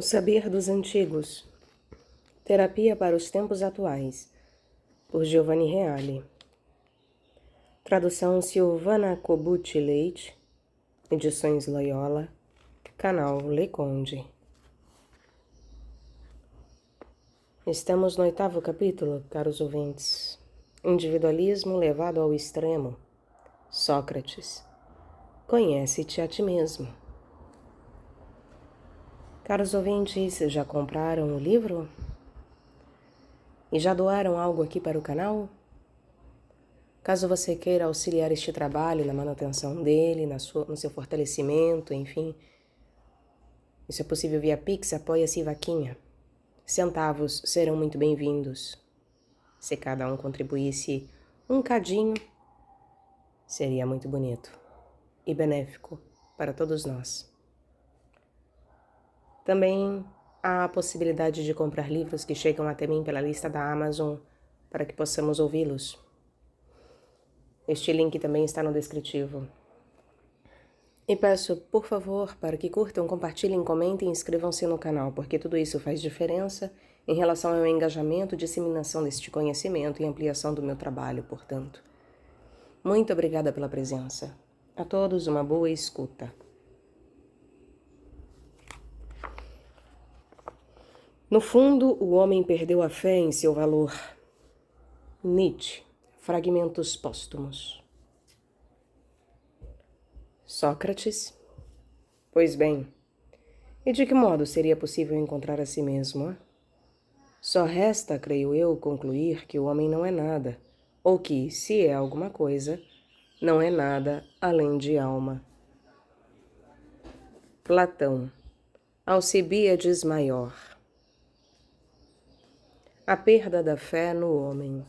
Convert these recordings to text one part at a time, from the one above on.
O Saber dos Antigos. Terapia para os Tempos Atuais, por Giovanni Reale. Tradução Silvana Kobuchi Leite, Edições Loyola, canal Leconde. Estamos no 8º capítulo, caros ouvintes. Individualismo levado ao extremo. Sócrates. Conhece-te a ti mesmo. Caros ouvintes, já compraram o livro? E já doaram algo aqui para o canal? Caso você queira auxiliar este trabalho na manutenção dele, no seu fortalecimento, enfim, isso é possível via Pix, Apoia-se e Vaquinha. Centavos serão muito bem-vindos. Se cada um contribuísse um cadinho, seria muito bonito e benéfico para todos nós. Também há a possibilidade de comprar livros que chegam até mim pela lista da Amazon para que possamos ouvi-los. Este link também está no descritivo. E peço, por favor, para que curtam, compartilhem, comentem e inscrevam-se no canal, porque tudo isso faz diferença em relação ao engajamento, disseminação deste conhecimento e ampliação do meu trabalho, portanto. Muito obrigada pela presença. A todos uma boa escuta. No fundo, o homem perdeu a fé em seu valor. Nietzsche, Fragmentos Póstumos. Sócrates. Pois bem, e de que modo seria possível encontrar a si mesmo? Só resta, creio eu, concluir que o homem não é nada, ou que, se é alguma coisa, não é nada além de alma. Platão, Alcibíades Maior. A perda da fé no homem.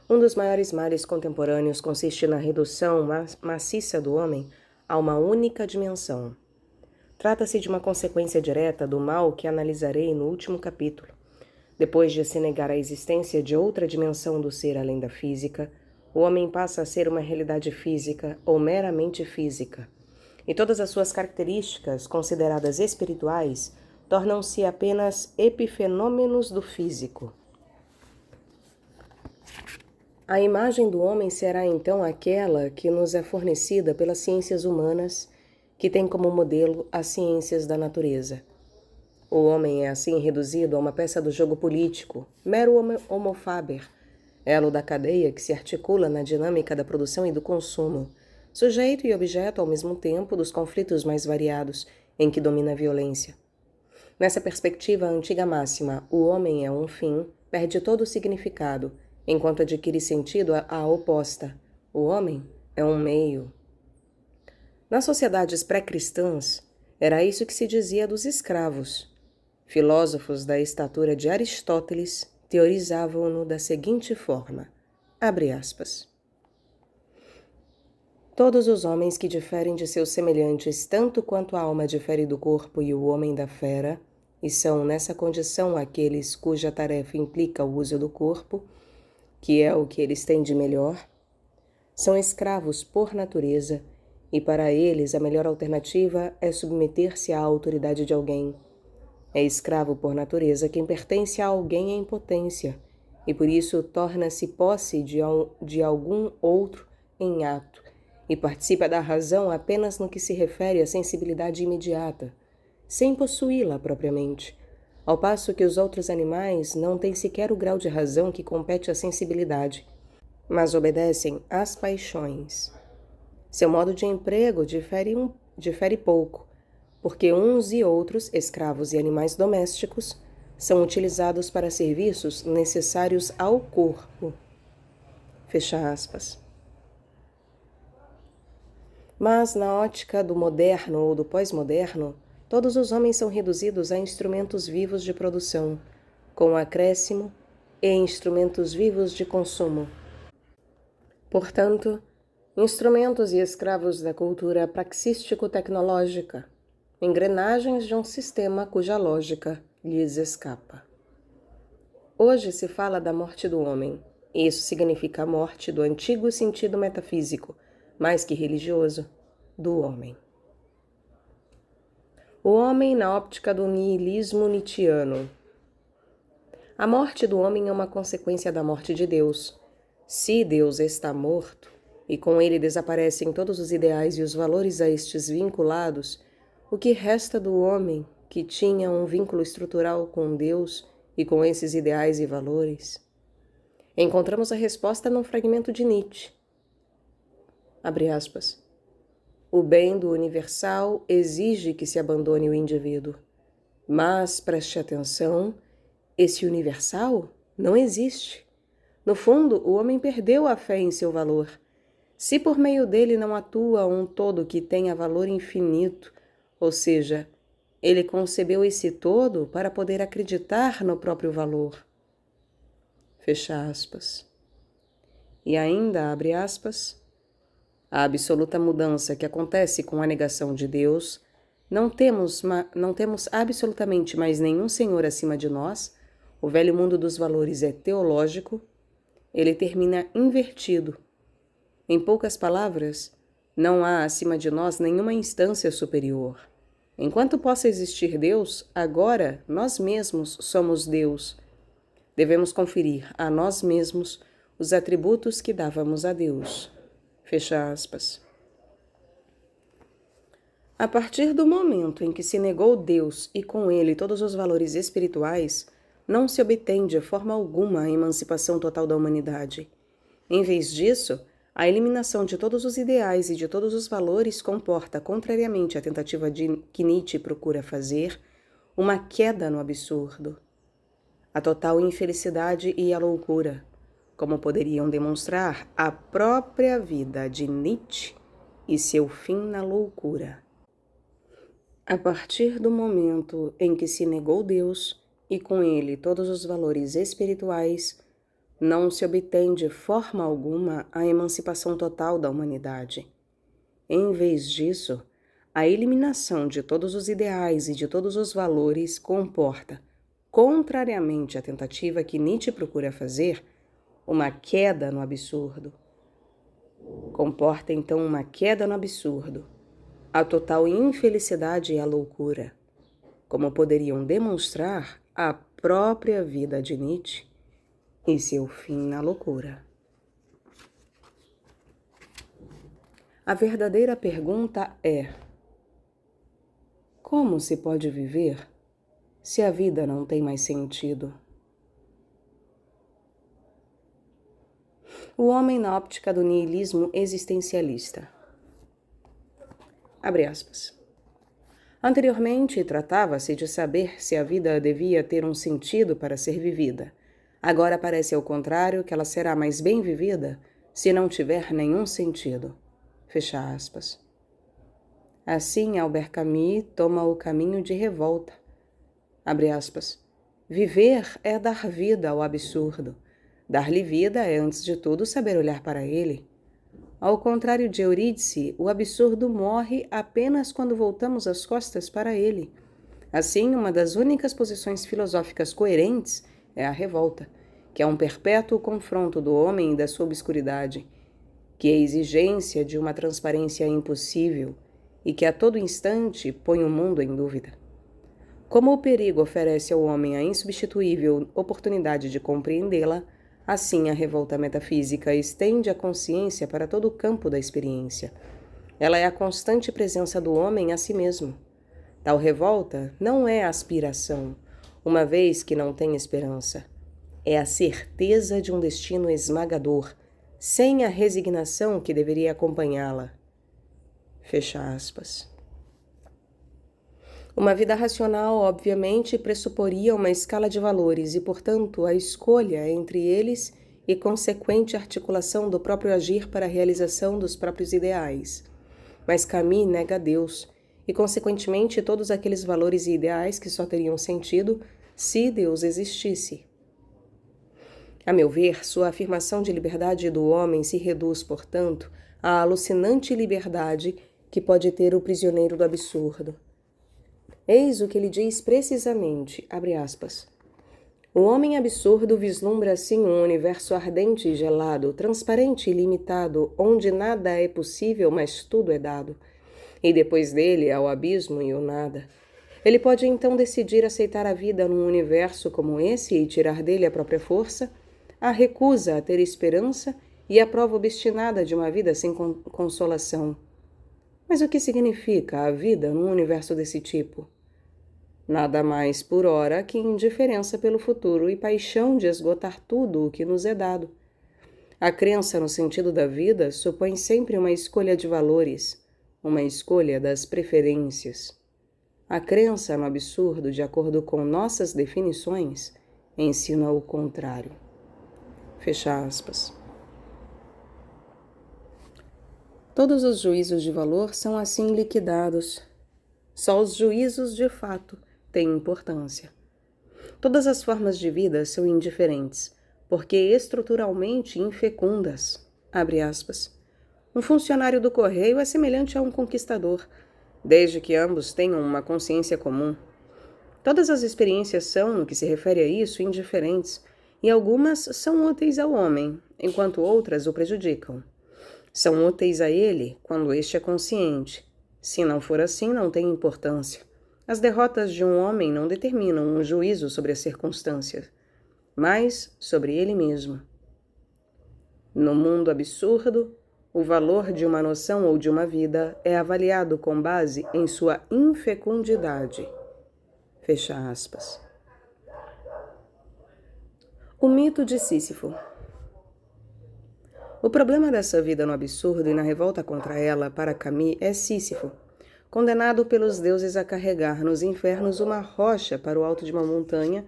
Um dos maiores males contemporâneos consiste na redução maciça do homem a uma única dimensão. Trata-se de uma consequência direta do mal que analisarei no último capítulo. Depois de se negar a existência de outra dimensão do ser além da física, o homem passa a ser uma realidade física ou meramente física, e todas as suas características, consideradas espirituais, tornam-se apenas epifenômenos do físico. A imagem do homem será então aquela que nos é fornecida pelas ciências humanas, que tem como modelo as ciências da natureza. O homem é assim reduzido a uma peça do jogo político, mero homo faber, elo da cadeia que se articula na dinâmica da produção e do consumo, sujeito e objeto ao mesmo tempo dos conflitos mais variados em que domina a violência. Nessa perspectiva, a antiga máxima, o homem é um fim, perde todo o significado, enquanto adquire sentido a oposta, o homem é um meio. Nas sociedades pré-cristãs, era isso que se dizia dos escravos. Filósofos da estatura de Aristóteles teorizavam-no da seguinte forma, abre aspas. Todos os homens que diferem de seus semelhantes tanto quanto a alma difere do corpo e o homem da fera, e são nessa condição aqueles cuja tarefa implica o uso do corpo, que é o que eles têm de melhor, são escravos por natureza, e para eles a melhor alternativa é submeter-se à autoridade de alguém. É escravo por natureza quem pertence a alguém em potência, e por isso torna-se posse de algum outro em ato, e participa da razão apenas no que se refere à sensibilidade imediata, sem possuí-la propriamente, ao passo que os outros animais não têm sequer o grau de razão que compete à sensibilidade, mas obedecem às paixões. Seu modo de emprego difere pouco, porque uns e outros, escravos e animais domésticos, são utilizados para serviços necessários ao corpo. Fecha aspas. Mas, na ótica do moderno ou do pós-moderno, todos os homens são reduzidos a instrumentos vivos de produção, com acréscimo, e instrumentos vivos de consumo. Portanto, instrumentos e escravos da cultura praxístico-tecnológica, engrenagens de um sistema cuja lógica lhes escapa. Hoje se fala da morte do homem, e isso significa a morte do antigo sentido metafísico, mais que religioso, do homem. O homem na óptica do niilismo nietzschiano. A morte do homem é uma consequência da morte de Deus. Se Deus está morto, e com ele desaparecem todos os ideais e os valores a estes vinculados, o que resta do homem que tinha um vínculo estrutural com Deus e com esses ideais e valores? Encontramos a resposta num fragmento de Nietzsche. Abre aspas. O bem do universal exige que se abandone o indivíduo. Mas, preste atenção, esse universal não existe. No fundo, o homem perdeu a fé em seu valor. Se por meio dele não atua um todo que tenha valor infinito, ou seja, ele concebeu esse todo para poder acreditar no próprio valor. Fecha aspas. E ainda, abre aspas, a absoluta mudança que acontece com a negação de Deus, não temos absolutamente mais nenhum Senhor acima de nós, o velho mundo dos valores é teológico, ele termina invertido. Em poucas palavras, não há acima de nós nenhuma instância superior. Enquanto possa existir Deus, agora nós mesmos somos Deus. Devemos conferir a nós mesmos os atributos que dávamos a Deus. Fecha aspas. A partir do momento em que se negou Deus e com ele todos os valores espirituais, não se obtém de forma alguma a emancipação total da humanidade. Em vez disso, a eliminação de todos os ideais e de todos os valores comporta, contrariamente à tentativa que Nietzsche procura fazer, uma queda no absurdo. A total infelicidade e a loucura, como poderiam demonstrar a própria vida de Nietzsche e seu fim na loucura. A partir do momento em que se negou Deus e com ele todos os valores espirituais, não se obtém de forma alguma a emancipação total da humanidade. Em vez disso, a eliminação de todos os ideais e de todos os valores comporta, contrariamente à tentativa que Nietzsche procura fazer, uma queda no absurdo. Comporta então uma queda no absurdo, a total infelicidade e a loucura, como poderiam demonstrar a própria vida de Nietzsche e seu fim na loucura. A verdadeira pergunta é: como se pode viver se a vida não tem mais sentido? O homem na óptica do niilismo existencialista. Abre aspas. Anteriormente, tratava-se de saber se a vida devia ter um sentido para ser vivida. Agora parece ao contrário que ela será mais bem vivida se não tiver nenhum sentido. Fecha aspas. Assim, Albert Camus toma o caminho de revolta. Abre aspas. Viver é dar vida ao absurdo. Dar-lhe vida é, antes de tudo, saber olhar para ele. Ao contrário de Eurídice, o absurdo morre apenas quando voltamos as costas para ele. Assim, uma das únicas posições filosóficas coerentes é a revolta, que é um perpétuo confronto do homem e da sua obscuridade, que é a exigência de uma transparência impossível e que a todo instante põe o mundo em dúvida. Como o perigo oferece ao homem a insubstituível oportunidade de compreendê-la, assim a revolta metafísica estende a consciência para todo o campo da experiência. Ela é a constante presença do homem a si mesmo. Tal revolta não é aspiração, uma vez que não tem esperança. É a certeza de um destino esmagador, sem a resignação que deveria acompanhá-la. Fecha aspas. Uma vida racional, obviamente, pressuporia uma escala de valores e, portanto, a escolha entre eles e consequente articulação do próprio agir para a realização dos próprios ideais. Mas Camus nega Deus e, consequentemente, todos aqueles valores e ideais que só teriam sentido se Deus existisse. A meu ver, sua afirmação de liberdade do homem se reduz, portanto, à alucinante liberdade que pode ter o prisioneiro do absurdo. Eis o que ele diz precisamente, abre aspas. O homem absurdo vislumbra assim um universo ardente e gelado, transparente e limitado, onde nada é possível, mas tudo é dado. E depois dele há o abismo e o nada. Ele pode então decidir aceitar a vida num universo como esse e tirar dele a própria força, a recusa a ter esperança e a prova obstinada de uma vida sem consolação. Mas o que significa a vida num universo desse tipo? Nada mais por ora que indiferença pelo futuro e paixão de esgotar tudo o que nos é dado. A crença no sentido da vida supõe sempre uma escolha de valores, uma escolha das preferências. A crença no absurdo, de acordo com nossas definições, ensina o contrário. Fecha aspas. Todos os juízos de valor são assim liquidados. Só os juízos de fato têm importância. Todas as formas de vida são indiferentes, porque estruturalmente infecundas. Abre aspas. Um funcionário do correio é semelhante a um conquistador, desde que ambos tenham uma consciência comum. Todas as experiências são, no que se refere a isso, indiferentes, e algumas são úteis ao homem, enquanto outras o prejudicam. São úteis a ele quando este é consciente. Se não for assim, não tem importância. As derrotas de um homem não determinam um juízo sobre as circunstâncias, mas sobre ele mesmo. No mundo absurdo, o valor de uma noção ou de uma vida é avaliado com base em sua infecundidade. Fecha aspas. O mito de Sísifo. O problema dessa vida no absurdo e na revolta contra ela, para Camus, é Sísifo, condenado pelos deuses a carregar nos infernos uma rocha para o alto de uma montanha,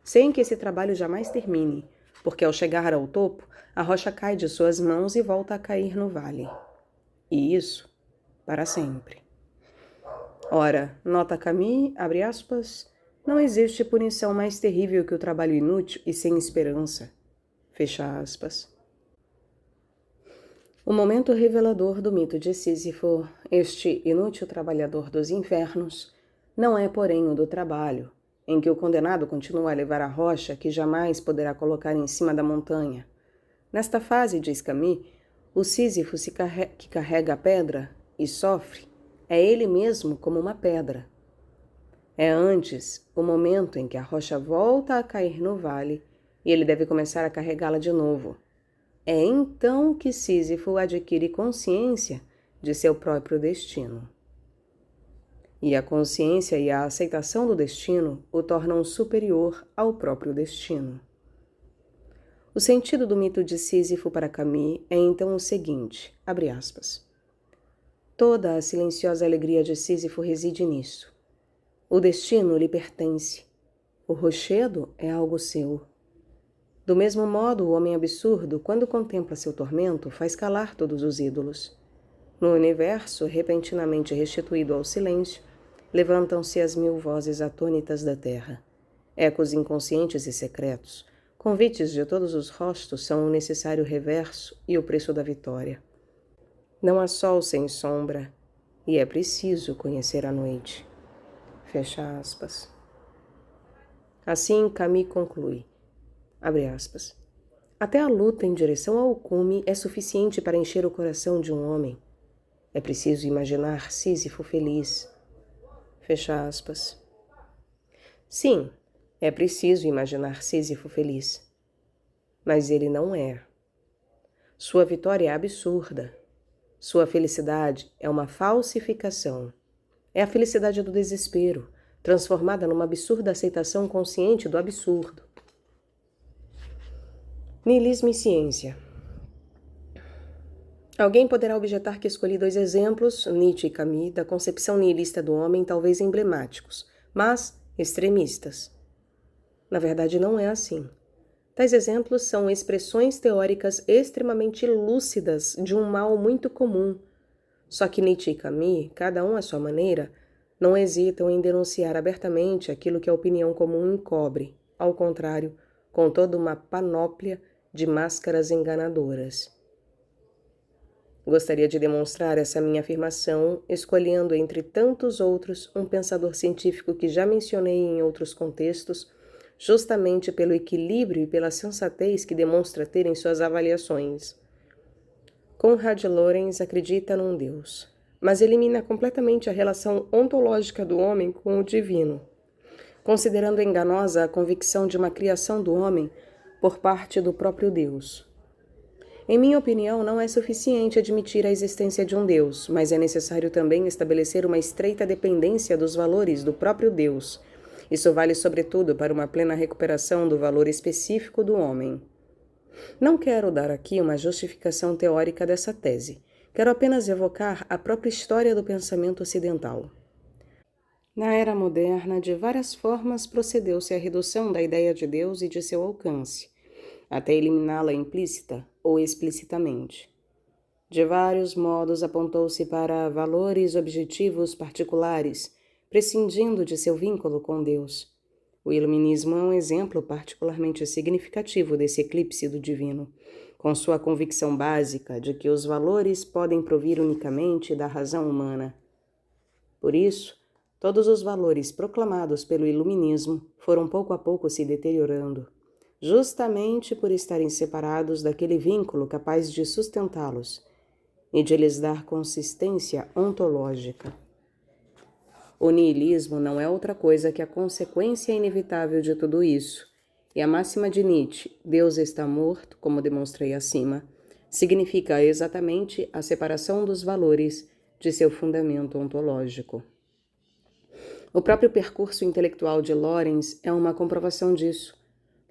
sem que esse trabalho jamais termine, porque ao chegar ao topo, a rocha cai de suas mãos e volta a cair no vale. E isso para sempre. Ora, nota Camus, abre aspas, não existe punição mais terrível que o trabalho inútil e sem esperança. Fecha aspas. O momento revelador do mito de Sísifo, este inútil trabalhador dos infernos, não é, porém, o do trabalho, em que o condenado continua a levar a rocha que jamais poderá colocar em cima da montanha. Nesta fase, diz Camus, o Sísifo que carrega a pedra e sofre é ele mesmo como uma pedra. É antes o momento em que a rocha volta a cair no vale e ele deve começar a carregá-la de novo. É então que Sísifo adquire consciência de seu próprio destino. E a consciência e a aceitação do destino o tornam superior ao próprio destino. O sentido do mito de Sísifo para Camus é então o seguinte, abre aspas. Toda a silenciosa alegria de Sísifo reside nisso. O destino lhe pertence. O rochedo é algo seu. Do mesmo modo, o homem absurdo, quando contempla seu tormento, faz calar todos os ídolos. No universo, repentinamente restituído ao silêncio, levantam-se as 1000 vozes atônitas da terra. Ecos inconscientes e secretos, convites de todos os rostos são o necessário reverso e o preço da vitória. Não há sol sem sombra, e é preciso conhecer a noite. Fecha aspas. Assim, Camus conclui, abre aspas, até a luta em direção ao cume é suficiente para encher o coração de um homem. É preciso imaginar Sísifo feliz. Fecha aspas. Sim, é preciso imaginar Sísifo feliz. Mas ele não é. Sua vitória é absurda. Sua felicidade é uma falsificação. É a felicidade do desespero, transformada numa absurda aceitação consciente do absurdo. Niilismo e ciência. Alguém poderá objetar que escolhi 2 exemplos, Nietzsche e Camus, da concepção nihilista do homem, talvez emblemáticos, mas extremistas. Na verdade, não é assim. Tais exemplos são expressões teóricas extremamente lúcidas de um mal muito comum. Só que Nietzsche e Camus, cada um à sua maneira, não hesitam em denunciar abertamente aquilo que a opinião comum encobre, ao contrário, com toda uma panóplia de máscaras enganadoras. Gostaria de demonstrar essa minha afirmação escolhendo entre tantos outros um pensador científico que já mencionei em outros contextos, justamente pelo equilíbrio e pela sensatez que demonstra ter em suas avaliações. Konrad Lorenz acredita num Deus. mas elimina completamente a relação ontológica do homem com o divino, considerando enganosa a convicção de uma criação do homem por parte do próprio Deus. Em minha opinião, não é suficiente admitir a existência de um Deus, mas é necessário também estabelecer uma estreita dependência dos valores do próprio Deus. Isso vale sobretudo para uma plena recuperação do valor específico do homem. Não quero dar aqui uma justificação teórica dessa tese. Quero apenas evocar a própria história do pensamento ocidental. Na era moderna, de várias formas procedeu-se à redução da ideia de Deus e de seu alcance, até eliminá-la implícita ou explicitamente. De vários modos apontou-se para valores objetivos particulares, prescindindo de seu vínculo com Deus. O iluminismo é um exemplo particularmente significativo desse eclipse do divino, com sua convicção básica de que os valores podem provir unicamente da razão humana. Por isso, todos os valores proclamados pelo iluminismo foram pouco a pouco se deteriorando, justamente por estarem separados daquele vínculo capaz de sustentá-los e de lhes dar consistência ontológica. O niilismo não é outra coisa que a consequência inevitável de tudo isso, e a máxima de Nietzsche, Deus está morto, como demonstrei acima, significa exatamente a separação dos valores de seu fundamento ontológico. O próprio percurso intelectual de Lorenz é uma comprovação disso.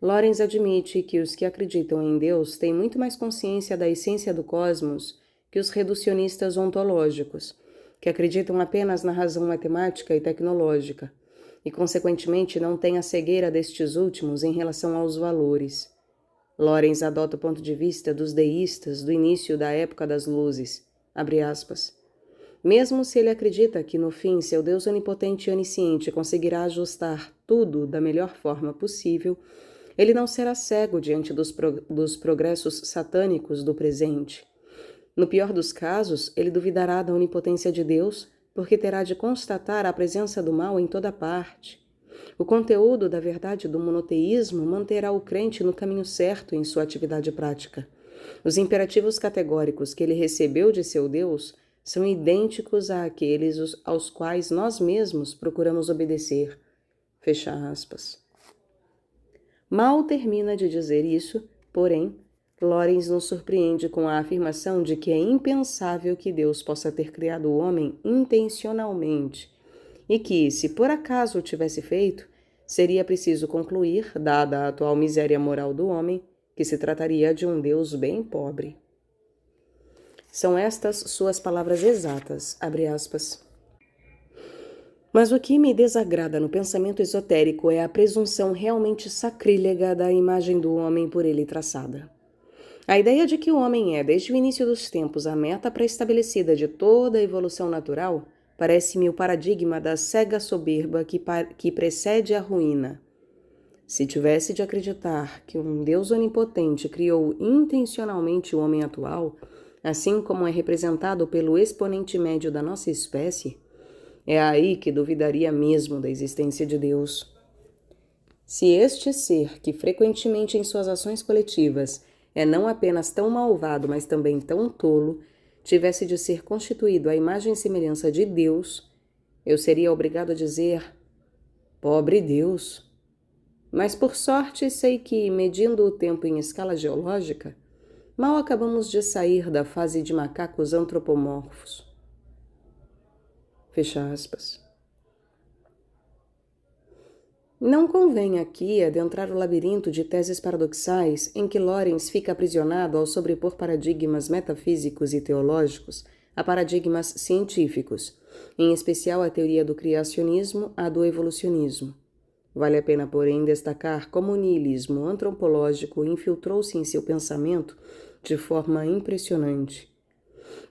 Lorenz admite que os que acreditam em Deus têm muito mais consciência da essência do cosmos que os reducionistas ontológicos, que acreditam apenas na razão matemática e tecnológica, e consequentemente não têm a cegueira destes últimos em relação aos valores. Lorenz adota o ponto de vista dos deístas do início da época das luzes, abre aspas. Mesmo se ele acredita que no fim seu Deus onipotente e onisciente conseguirá ajustar tudo da melhor forma possível, ele não será cego diante dos progressos satânicos do presente. No pior dos casos, ele duvidará da onipotência de Deus, porque terá de constatar a presença do mal em toda parte. O conteúdo da verdade do monoteísmo manterá o crente no caminho certo em sua atividade prática. Os imperativos categóricos que ele recebeu de seu Deus são idênticos àqueles aos quais nós mesmos procuramos obedecer. Fecha aspas. Mal termina de dizer isso, porém, Lorenz nos surpreende com a afirmação de que é impensável que Deus possa ter criado o homem intencionalmente e que, se por acaso o tivesse feito, seria preciso concluir, dada a atual miséria moral do homem, que se trataria de um Deus bem pobre. São estas suas palavras exatas, abre aspas. Mas o que me desagrada no pensamento esotérico é a presunção realmente sacrílega da imagem do homem por ele traçada. A ideia de que o homem é, desde o início dos tempos, a meta pré-estabelecida de toda a evolução natural, parece-me o paradigma da cega soberba que precede a ruína. Se tivesse de acreditar que um Deus onipotente criou intencionalmente o homem atual, assim como é representado pelo exponente médio da nossa espécie, é aí que duvidaria mesmo da existência de Deus. Se este ser, que frequentemente em suas ações coletivas é não apenas tão malvado, mas também tão tolo, tivesse de ser constituído à imagem e semelhança de Deus, eu seria obrigado a dizer, pobre Deus. Mas por sorte sei que, medindo o tempo em escala geológica, mal acabamos de sair da fase de macacos antropomorfos. Fecha aspas. Não convém aqui adentrar o labirinto de teses paradoxais em que Lorenz fica aprisionado ao sobrepor paradigmas metafísicos e teológicos a paradigmas científicos, em especial a teoria do criacionismo à do evolucionismo. Vale a pena, porém, destacar como o niilismo antropológico infiltrou-se em seu pensamento de forma impressionante.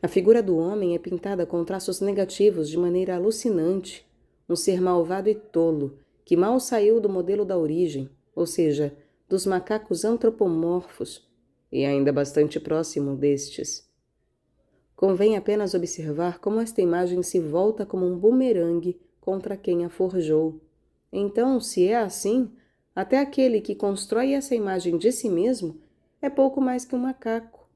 A figura do homem é pintada com traços negativos de maneira alucinante, um ser malvado e tolo, que mal saiu do modelo da origem, ou seja, dos macacos antropomorfos, e ainda bastante próximo destes. Convém apenas observar como esta imagem se volta como um bumerangue contra quem a forjou. Então, se é assim, até aquele que constrói essa imagem de si mesmo é pouco mais que um macaco.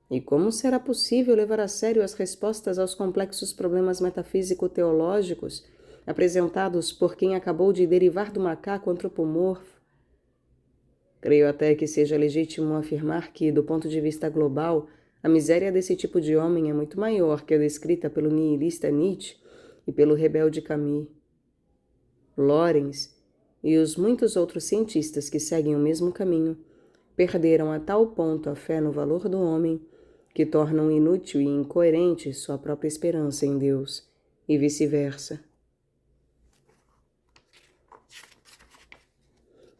E como será possível levar a sério as respostas aos complexos problemas metafísico-teológicos apresentados por quem acabou de derivar do macaco antropomorfo? Creio até que seja legítimo afirmar que, do ponto de vista global, a miséria desse tipo de homem é muito maior que a descrita pelo nihilista Nietzsche e pelo rebelde Camus. Lorenz e os muitos outros cientistas que seguem o mesmo caminho perderam a tal ponto a fé no valor do homem que tornam inútil e incoerente sua própria esperança em Deus, e vice-versa.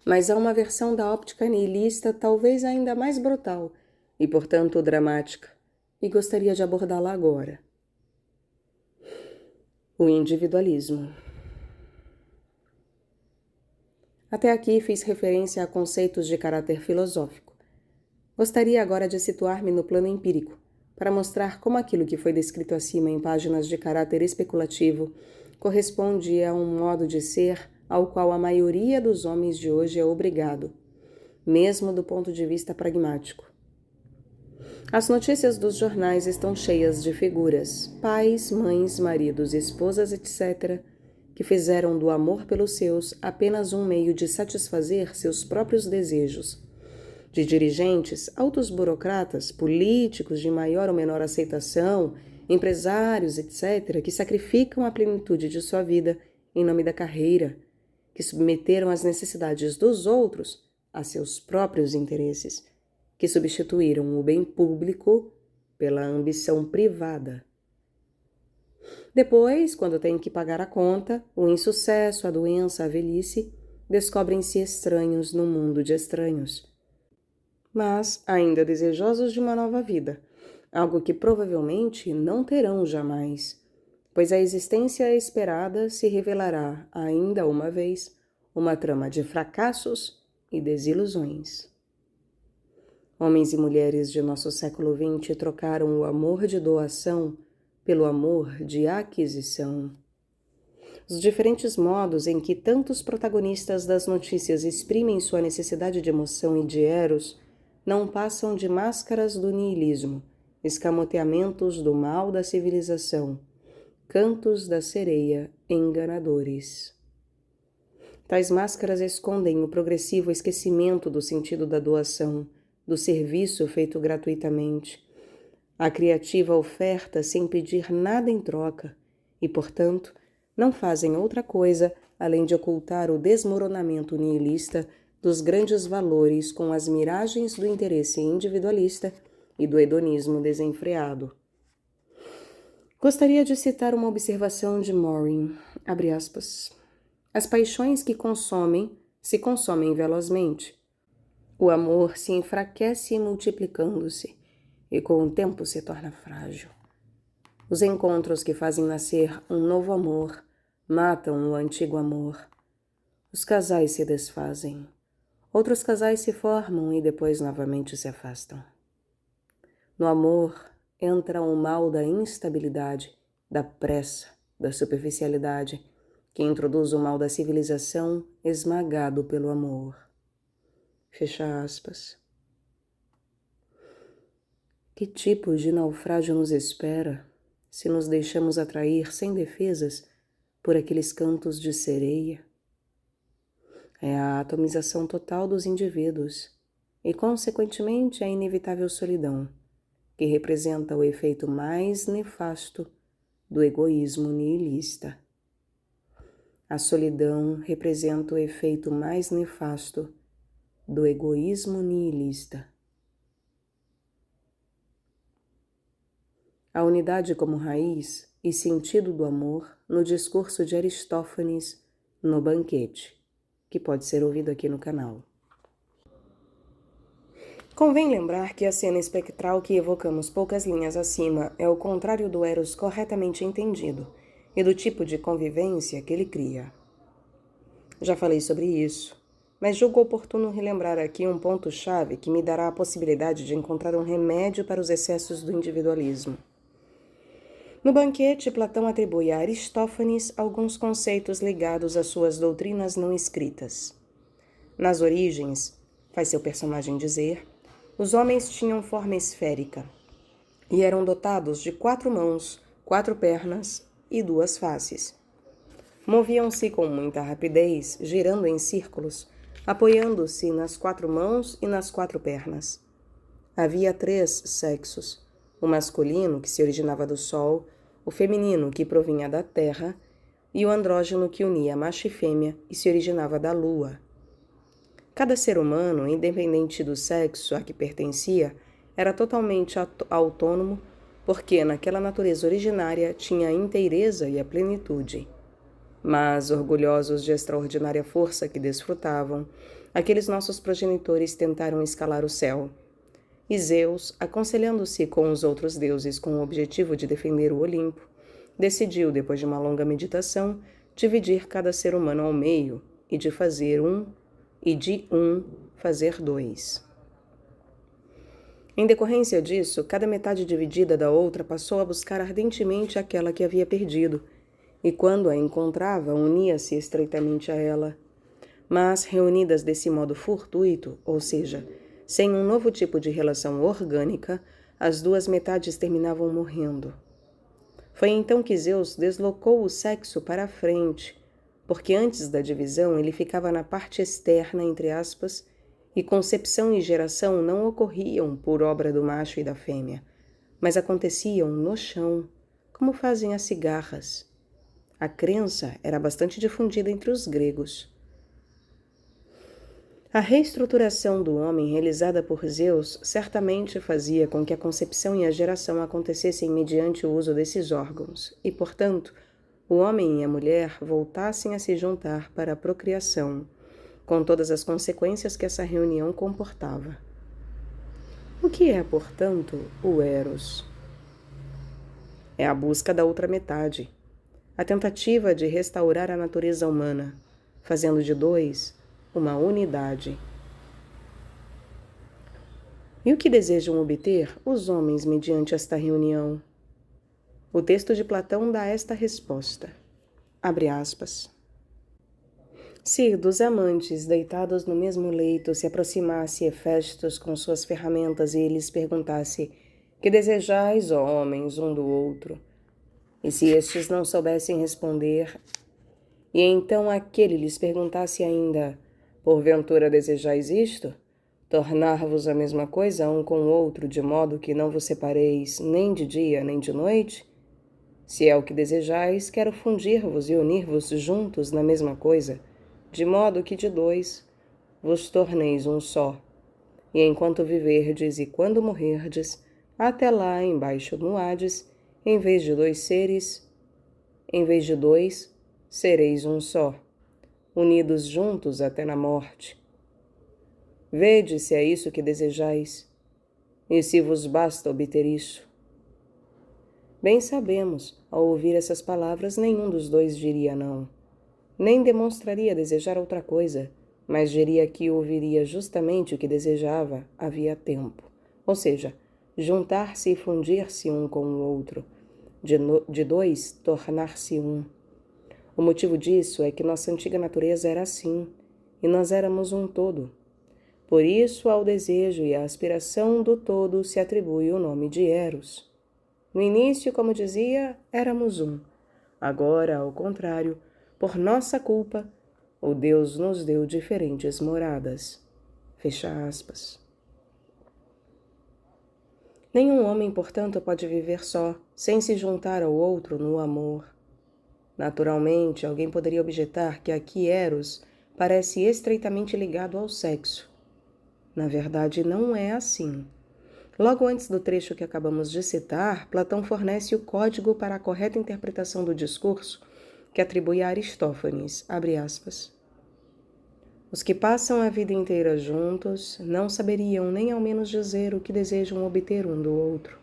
Mas há uma versão da óptica nihilista talvez ainda mais brutal e, portanto, dramática, e gostaria de abordá-la agora. O individualismo. Até aqui fiz referência a conceitos de caráter filosófico. Gostaria agora de situar-me no plano empírico, para mostrar como aquilo que foi descrito acima em páginas de caráter especulativo corresponde a um modo de ser ao qual a maioria dos homens de hoje é obrigado, mesmo do ponto de vista pragmático. As notícias dos jornais estão cheias de figuras, pais, mães, maridos, esposas, etc., que fizeram do amor pelos seus apenas um meio de satisfazer seus próprios desejos. De dirigentes, altos burocratas, políticos de maior ou menor aceitação, empresários, etc., que sacrificam a plenitude de sua vida em nome da carreira, que submeteram as necessidades dos outros a seus próprios interesses, que substituíram o bem público pela ambição privada. Depois, quando têm que pagar a conta, o insucesso, a doença, a velhice, descobrem-se estranhos no mundo de estranhos, mas ainda desejosos de uma nova vida, algo que provavelmente não terão jamais, pois a existência esperada se revelará, ainda uma vez, uma trama de fracassos e desilusões. Homens e mulheres de nosso século XX trocaram o amor de doação pelo amor de aquisição. Os diferentes modos em que tantos protagonistas das notícias exprimem sua necessidade de emoção e de eros não passam de máscaras do niilismo, escamoteamentos do mal da civilização, cantos da sereia enganadores. Tais máscaras escondem o progressivo esquecimento do sentido da doação, do serviço feito gratuitamente, a criativa oferta sem pedir nada em troca e, portanto, não fazem outra coisa além de ocultar o desmoronamento nihilista dos grandes valores com as miragens do interesse individualista e do hedonismo desenfreado. Gostaria de citar uma observação de Morin, abre aspas. As paixões que se consomem velozmente. O amor se enfraquece multiplicando-se, e com o tempo se torna frágil. Os encontros que fazem nascer um novo amor matam o antigo amor. Os casais se desfazem. Outros casais se formam e depois novamente se afastam. No amor entra o mal da instabilidade, da pressa, da superficialidade, que introduz o mal da civilização esmagado pelo amor. Fecha aspas. Que tipo de naufrágio nos espera se nos deixamos atrair sem defesas por aqueles cantos de sereia? É a atomização total dos indivíduos e, consequentemente, a inevitável solidão, que representa o efeito mais nefasto do egoísmo nihilista. A solidão representa o efeito mais nefasto do egoísmo nihilista. A unidade como raiz e sentido do amor no discurso de Aristófanes no Banquete, que pode ser ouvido aqui no canal. Convém lembrar que a cena espectral que evocamos poucas linhas acima é o contrário do Eros corretamente entendido e do tipo de convivência que ele cria. Já falei sobre isso, mas julgo oportuno relembrar aqui um ponto-chave que me dará a possibilidade de encontrar um remédio para os excessos do individualismo. No Banquete, Platão atribui a Aristófanes alguns conceitos ligados às suas doutrinas não escritas. Nas origens, faz seu personagem dizer, os homens tinham forma esférica, e eram dotados de 4 mãos, 4 pernas e 2 faces. Moviam-se com muita rapidez, girando em círculos, apoiando-se nas 4 mãos e nas 4 pernas. Havia 3 sexos: o masculino, que se originava do sol, o feminino, que provinha da terra, e o andrógeno, que unia macho e fêmea e se originava da lua. Cada ser humano, independente do sexo a que pertencia, era totalmente autônomo, porque naquela natureza originária tinha a inteireza e a plenitude. Mas, orgulhosos de extraordinária força que desfrutavam, aqueles nossos progenitores tentaram escalar o céu. E Zeus, aconselhando-se com os outros deuses com o objetivo de defender o Olimpo, decidiu, depois de uma longa meditação, dividir cada ser humano ao meio e de um fazer 2. Em decorrência disso, cada metade dividida da outra passou a buscar ardentemente aquela que havia perdido, e quando a encontrava, unia-se estreitamente a ela. Mas, reunidas desse modo fortuito, ou seja, sem um novo tipo de relação orgânica, as 2 metades terminavam morrendo. Foi então que Zeus deslocou o sexo para a frente, porque antes da divisão ele ficava na parte externa, entre aspas, e concepção e geração não ocorriam por obra do macho e da fêmea, mas aconteciam no chão, como fazem as cigarras. A crença era bastante difundida entre os gregos. A reestruturação do homem realizada por Zeus certamente fazia com que a concepção e a geração acontecessem mediante o uso desses órgãos, e, portanto, o homem e a mulher voltassem a se juntar para a procriação, com todas as consequências que essa reunião comportava. O que é, portanto, o Eros? É a busca da outra metade, a tentativa de restaurar a natureza humana, fazendo de 2 uma unidade. E o que desejam obter os homens mediante esta reunião? O texto de Platão dá esta resposta. Abre aspas. Se dos amantes deitados no mesmo leito se aproximasse Hefestos com suas ferramentas e lhes perguntasse: que desejais, ó homens, um do outro? E se estes não soubessem responder, e então aquele lhes perguntasse ainda: porventura desejais isto? Tornar-vos a mesma coisa um com o outro, de modo que não vos separeis nem de dia nem de noite? Se é o que desejais, quero fundir-vos e unir-vos juntos na mesma coisa, de modo que de 2 vos torneis um só. E enquanto viverdes e quando morrerdes, até lá embaixo no Hades, em vez de 2, sereis um só, unidos juntos até na morte. Vede se é isso que desejais, e se vos basta obter isso. Bem sabemos, ao ouvir essas palavras, nenhum dos 2 diria não, nem demonstraria desejar outra coisa, mas diria que ouviria justamente o que desejava havia tempo, ou seja, juntar-se e fundir-se um com o outro, de 2 tornar-se um. O motivo disso é que nossa antiga natureza era assim, e nós éramos um todo. Por isso, ao desejo e à aspiração do todo se atribui o nome de Eros. No início, como dizia, éramos um. Agora, ao contrário, por nossa culpa, o Deus nos deu diferentes moradas. Fecha aspas. Nenhum homem, portanto, pode viver só, sem se juntar ao outro no amor. Naturalmente, alguém poderia objetar que aqui Eros parece estreitamente ligado ao sexo. Na verdade, não é assim. Logo antes do trecho que acabamos de citar, Platão fornece o código para a correta interpretação do discurso que atribui a Aristófanes, abre aspas. Os que passam a vida inteira juntos não saberiam nem ao menos dizer o que desejam obter um do outro.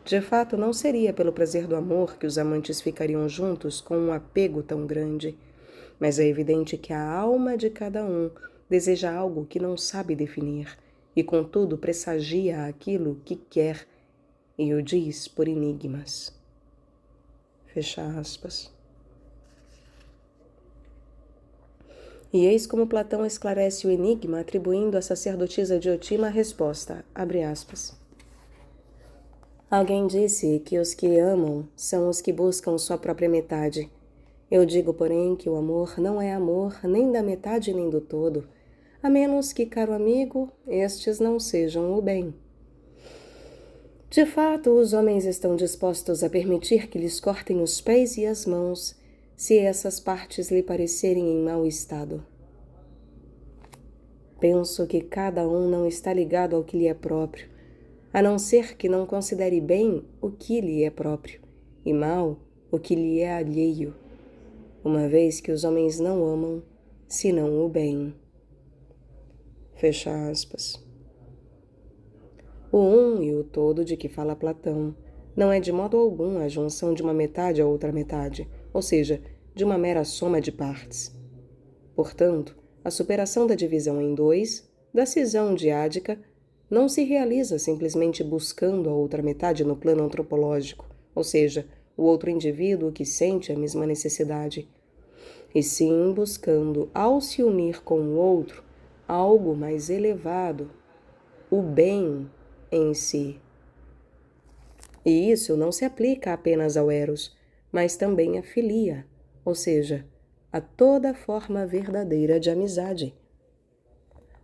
De fato, não seria pelo prazer do amor que os amantes ficariam juntos com um apego tão grande, mas é evidente que a alma de cada um deseja algo que não sabe definir, e contudo pressagia aquilo que quer, e o diz por enigmas. Fecha aspas. E eis como Platão esclarece o enigma, atribuindo à sacerdotisa Diotima a resposta, abre aspas. Alguém disse que os que amam são os que buscam sua própria metade. Eu digo, porém, que o amor não é amor nem da metade nem do todo, a menos que, caro amigo, estes não sejam o bem. De fato, os homens estão dispostos a permitir que lhes cortem os pés e as mãos, se essas partes lhe parecerem em mau estado. Penso que cada um não está ligado ao que lhe é próprio, a não ser que não considere bem o que lhe é próprio, e mal o que lhe é alheio, uma vez que os homens não amam, senão o bem. Fecha aspas. O um e o todo de que fala Platão não é de modo algum a junção de uma metade a outra metade, ou seja, de uma mera soma de partes. Portanto, a superação da divisão em dois, da cisão diádica, não se realiza simplesmente buscando a outra metade no plano antropológico, ou seja, o outro indivíduo que sente a mesma necessidade, e sim buscando, ao se unir com o outro, algo mais elevado, o bem em si. E isso não se aplica apenas ao eros, mas também à filia, ou seja, a toda forma verdadeira de amizade.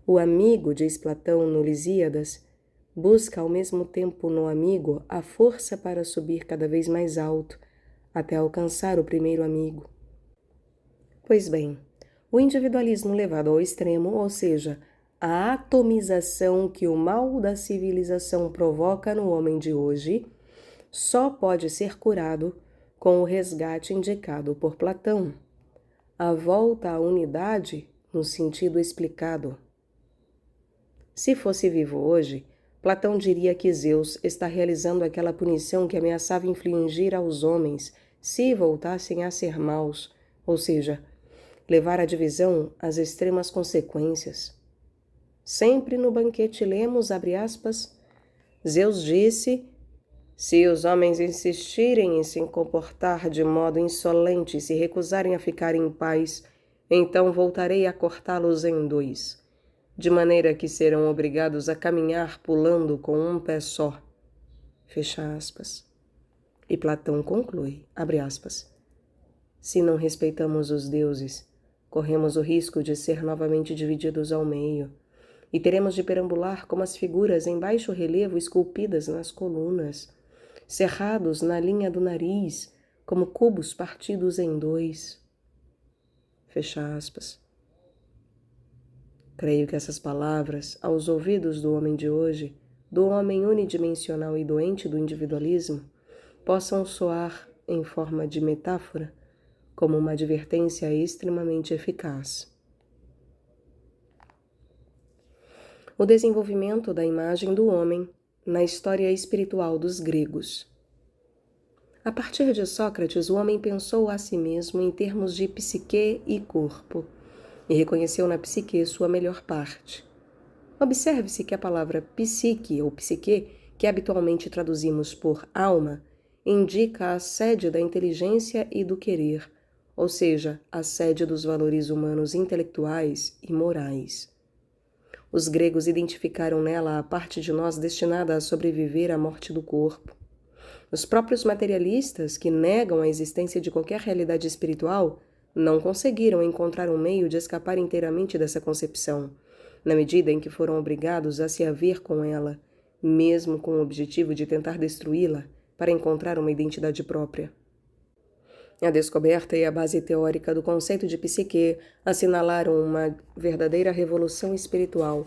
O amigo, diz Platão no Lusíadas, busca ao mesmo tempo no amigo a força para subir cada vez mais alto, até alcançar o primeiro amigo. Pois bem, o individualismo levado ao extremo, ou seja, a atomização que o mal da civilização provoca no homem de hoje, só pode ser curado com o resgate indicado por Platão, a volta à unidade no sentido explicado. Se fosse vivo hoje, Platão diria que Zeus está realizando aquela punição que ameaçava infligir aos homens se voltassem a ser maus, ou seja, levar a divisão às extremas consequências. Sempre no banquete lemos, abre aspas, Zeus disse, se os homens insistirem em se comportar de modo insolente e se recusarem a ficar em paz, então voltarei a cortá-los em dois, de maneira que serão obrigados a caminhar pulando com um pé só. Fecha aspas. E Platão conclui, abre aspas, se não respeitamos os deuses, corremos o risco de ser novamente divididos ao meio, e teremos de perambular como as figuras em baixo relevo esculpidas nas colunas, cerrados na linha do nariz, como cubos partidos em dois. Fecha aspas. Creio que essas palavras, aos ouvidos do homem de hoje, do homem unidimensional e doente do individualismo, possam soar, em forma de metáfora, como uma advertência extremamente eficaz. O desenvolvimento da imagem do homem na história espiritual dos gregos. A partir de Sócrates, o homem pensou a si mesmo em termos de psique e corpo, e reconheceu na psique sua melhor parte. Observe-se que a palavra psique ou psique, que habitualmente traduzimos por alma, indica a sede da inteligência e do querer, ou seja, a sede dos valores humanos intelectuais e morais. Os gregos identificaram nela a parte de nós destinada a sobreviver à morte do corpo. Os próprios materialistas, que negam a existência de qualquer realidade espiritual, não conseguiram encontrar um meio de escapar inteiramente dessa concepção, na medida em que foram obrigados a se haver com ela, mesmo com o objetivo de tentar destruí-la para encontrar uma identidade própria. A descoberta e a base teórica do conceito de psique assinalaram uma verdadeira revolução espiritual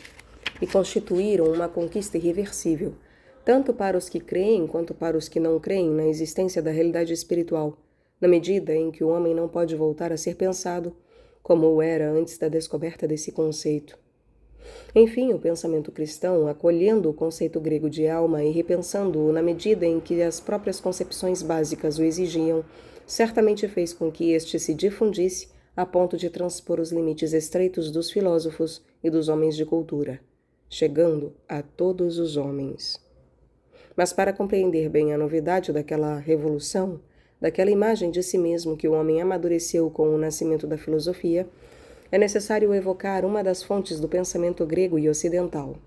e constituíram uma conquista irreversível, tanto para os que creem quanto para os que não creem na existência da realidade espiritual, na medida em que o homem não pode voltar a ser pensado como o era antes da descoberta desse conceito. Enfim, o pensamento cristão, acolhendo o conceito grego de alma e repensando-o na medida em que as próprias concepções básicas o exigiam, certamente fez com que este se difundisse a ponto de transpor os limites estreitos dos filósofos e dos homens de cultura, chegando a todos os homens. Mas para compreender bem a novidade daquela revolução, daquela imagem de si mesmo que o homem amadureceu com o nascimento da filosofia, é necessário evocar uma das fontes do pensamento grego e ocidental,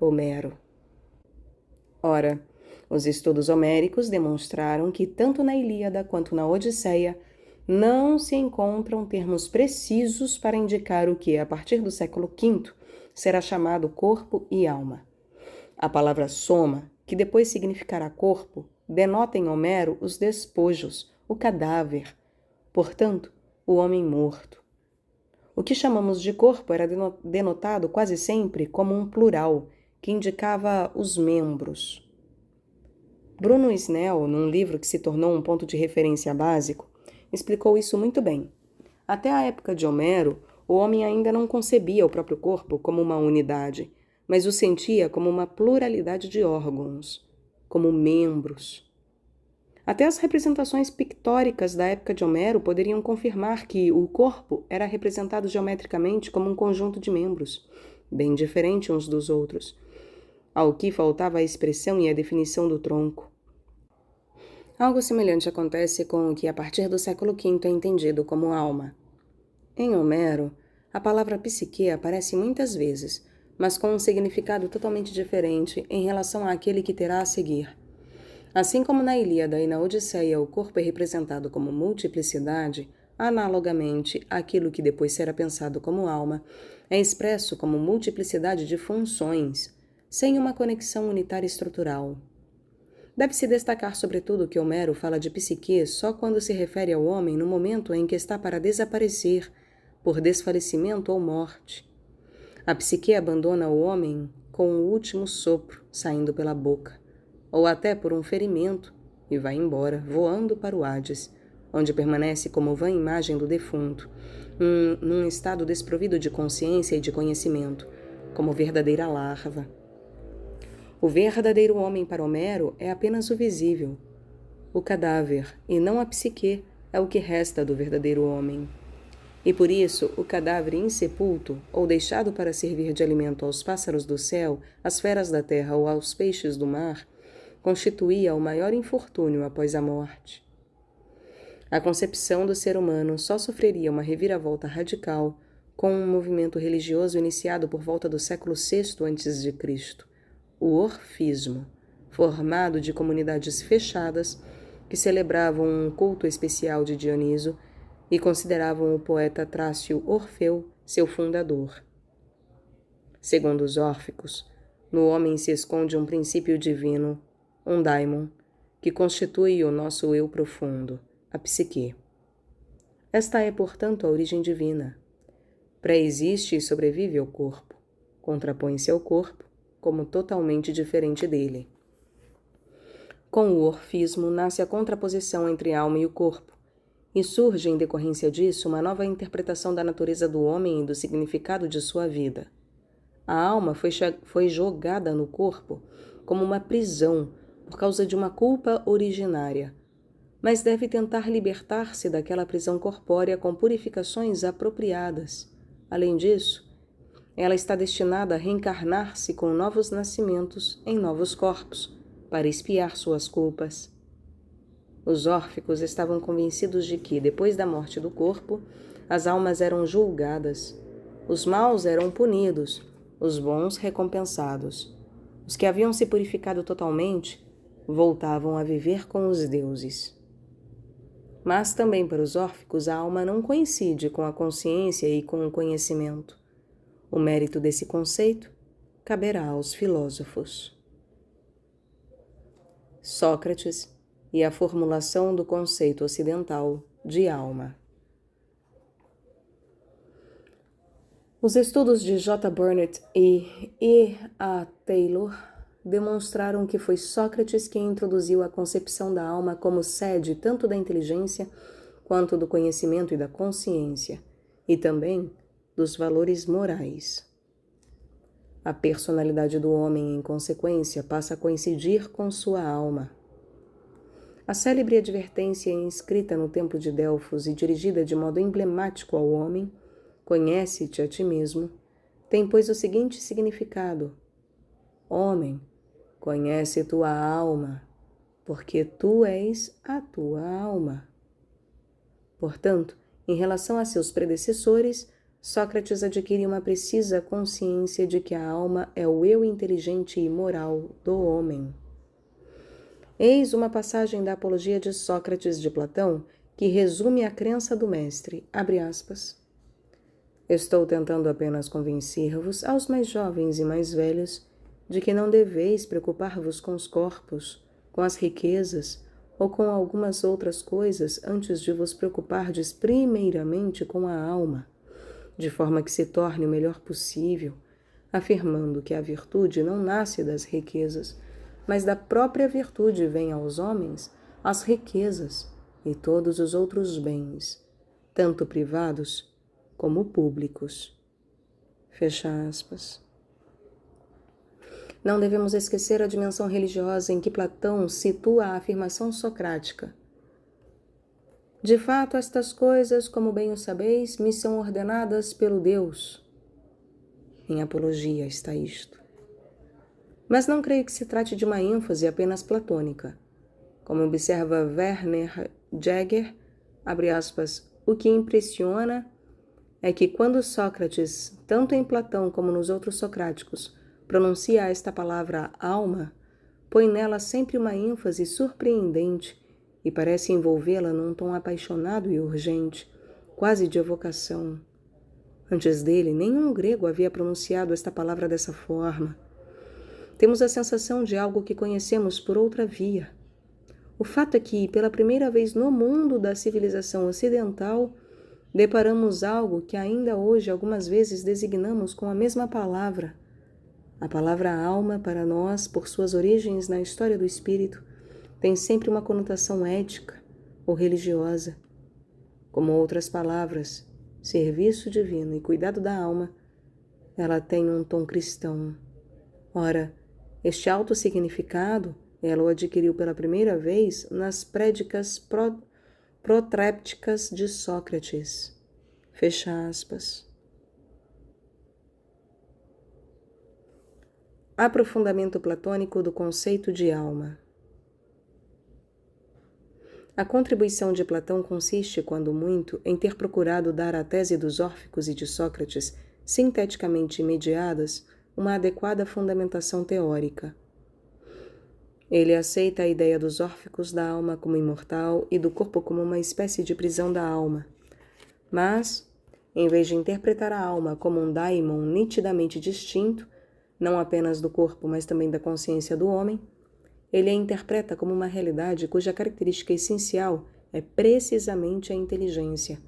Homero. Ora, Os estudos homéricos demonstraram que tanto na Ilíada quanto na Odisseia não se encontram termos precisos para indicar o que, a partir do século V, será chamado corpo e alma. A palavra soma, que depois significará corpo, denota em Homero os despojos, o cadáver, portanto, o homem morto. O que chamamos de corpo era denotado quase sempre como um plural, que indicava os membros. Bruno Snell, num livro que se tornou um ponto de referência básico, explicou isso muito bem. Até a época de Homero, o homem ainda não concebia o próprio corpo como uma unidade, mas o sentia como uma pluralidade de órgãos, como membros. Até as representações pictóricas da época de Homero poderiam confirmar que o corpo era representado geometricamente como um conjunto de membros, bem diferente uns dos outros, ao que faltava a expressão e a definição do tronco. Algo semelhante acontece com o que a partir do século V é entendido como alma. Em Homero, a palavra psique aparece muitas vezes, mas com um significado totalmente diferente em relação àquele que terá a seguir. Assim como na Ilíada e na Odisseia o corpo é representado como multiplicidade, analogamente, aquilo que depois será pensado como alma é expresso como multiplicidade de funções, sem uma conexão unitária estrutural. Deve-se destacar, sobretudo, que Homero fala de psique só quando se refere ao homem no momento em que está para desaparecer, por desfalecimento ou morte. A psique abandona o homem com o último sopro saindo pela boca, ou até por um ferimento, e vai embora, voando para o Hades, onde permanece como vã imagem do defunto, num estado desprovido de consciência e de conhecimento, como verdadeira larva. O verdadeiro homem para Homero é apenas o visível. O cadáver, e não a psique, é o que resta do verdadeiro homem. E por isso, o cadáver insepulto, ou deixado para servir de alimento aos pássaros do céu, às feras da terra ou aos peixes do mar, constituía o maior infortúnio após a morte. A concepção do ser humano só sofreria uma reviravolta radical com um movimento religioso iniciado por volta do século VI a.C., o orfismo, formado de comunidades fechadas que celebravam um culto especial de Dioniso e consideravam o poeta trácio Orfeu seu fundador. Segundo os órficos, no homem se esconde um princípio divino, um daimon, que constitui o nosso eu profundo, a psique. Esta é, portanto, a origem divina. Pré-existe e sobrevive ao corpo, contrapõe-se ao corpo como totalmente diferente dele. Com o orfismo nasce a contraposição entre a alma e o corpo, e surge em decorrência disso uma nova interpretação da natureza do homem e do significado de sua vida. A alma foi jogada no corpo como uma prisão por causa de uma culpa originária, mas deve tentar libertar-se daquela prisão corpórea com purificações apropriadas. Além disso, ela está destinada a reencarnar-se com novos nascimentos em novos corpos, para expiar suas culpas. Os órficos estavam convencidos de que, depois da morte do corpo, as almas eram julgadas, os maus eram punidos, os bons recompensados. Os que haviam se purificado totalmente voltavam a viver com os deuses. Mas também para os órficos a alma não coincide com a consciência e com o conhecimento. O mérito desse conceito caberá aos filósofos. Sócrates e a formulação do conceito ocidental de alma. Os estudos de J. Burnett e E. A. Taylor demonstraram que foi Sócrates quem introduziu a concepção da alma como sede tanto da inteligência quanto do conhecimento e da consciência, e também dos valores morais. A personalidade do homem, em consequência, passa a coincidir com sua alma. A célebre advertência inscrita no Templo de Delfos e dirigida de modo emblemático ao homem, conhece-te a ti mesmo, tem, pois, o seguinte significado: homem, conhece tua alma, porque tu és a tua alma. Portanto, em relação a seus predecessores, Sócrates adquire uma precisa consciência de que a alma é o eu inteligente e moral do homem. Eis uma passagem da Apologia de Sócrates de Platão que resume a crença do mestre, abre aspas. Estou tentando apenas convencer-vos, aos mais jovens e mais velhos, de que não deveis preocupar-vos com os corpos, com as riquezas ou com algumas outras coisas antes de vos preocupardes primeiramente com a alma, de forma que se torne o melhor possível, afirmando que a virtude não nasce das riquezas, mas da própria virtude vem aos homens as riquezas e todos os outros bens, tanto privados como públicos. Fecha aspas. Não devemos esquecer a dimensão religiosa em que Platão situa a afirmação socrática. De fato, estas coisas, como bem o sabeis, me são ordenadas pelo Deus. Em Apologia está isto. Mas não creio que se trate de uma ênfase apenas platônica. Como observa Werner Jäger, abre aspas, o que impressiona é que quando Sócrates, tanto em Platão como nos outros socráticos, pronuncia esta palavra alma, põe nela sempre uma ênfase surpreendente e parece envolvê-la num tom apaixonado e urgente, quase de evocação. Antes dele, nenhum grego havia pronunciado esta palavra dessa forma. Temos a sensação de algo que conhecemos por outra via. O fato é que, pela primeira vez no mundo da civilização ocidental, deparamos algo que ainda hoje algumas vezes designamos com a mesma palavra. A palavra alma, para nós, por suas origens na história do espírito, tem sempre uma conotação ética ou religiosa. Como outras palavras, serviço divino e cuidado da alma, ela tem um tom cristão. Ora, este alto significado ela o adquiriu pela primeira vez nas prédicas protrépticas de Sócrates. Fecha aspas. Aprofundamento platônico do conceito de alma. A contribuição de Platão consiste, quando muito, em ter procurado dar à tese dos Órficos e de Sócrates, sinteticamente mediadas, uma adequada fundamentação teórica. Ele aceita a ideia dos Órficos da alma como imortal e do corpo como uma espécie de prisão da alma. Mas, em vez de interpretar a alma como um daimon nitidamente distinto, não apenas do corpo, mas também da consciência do homem, ele a interpreta como uma realidade cuja característica essencial é precisamente a inteligência,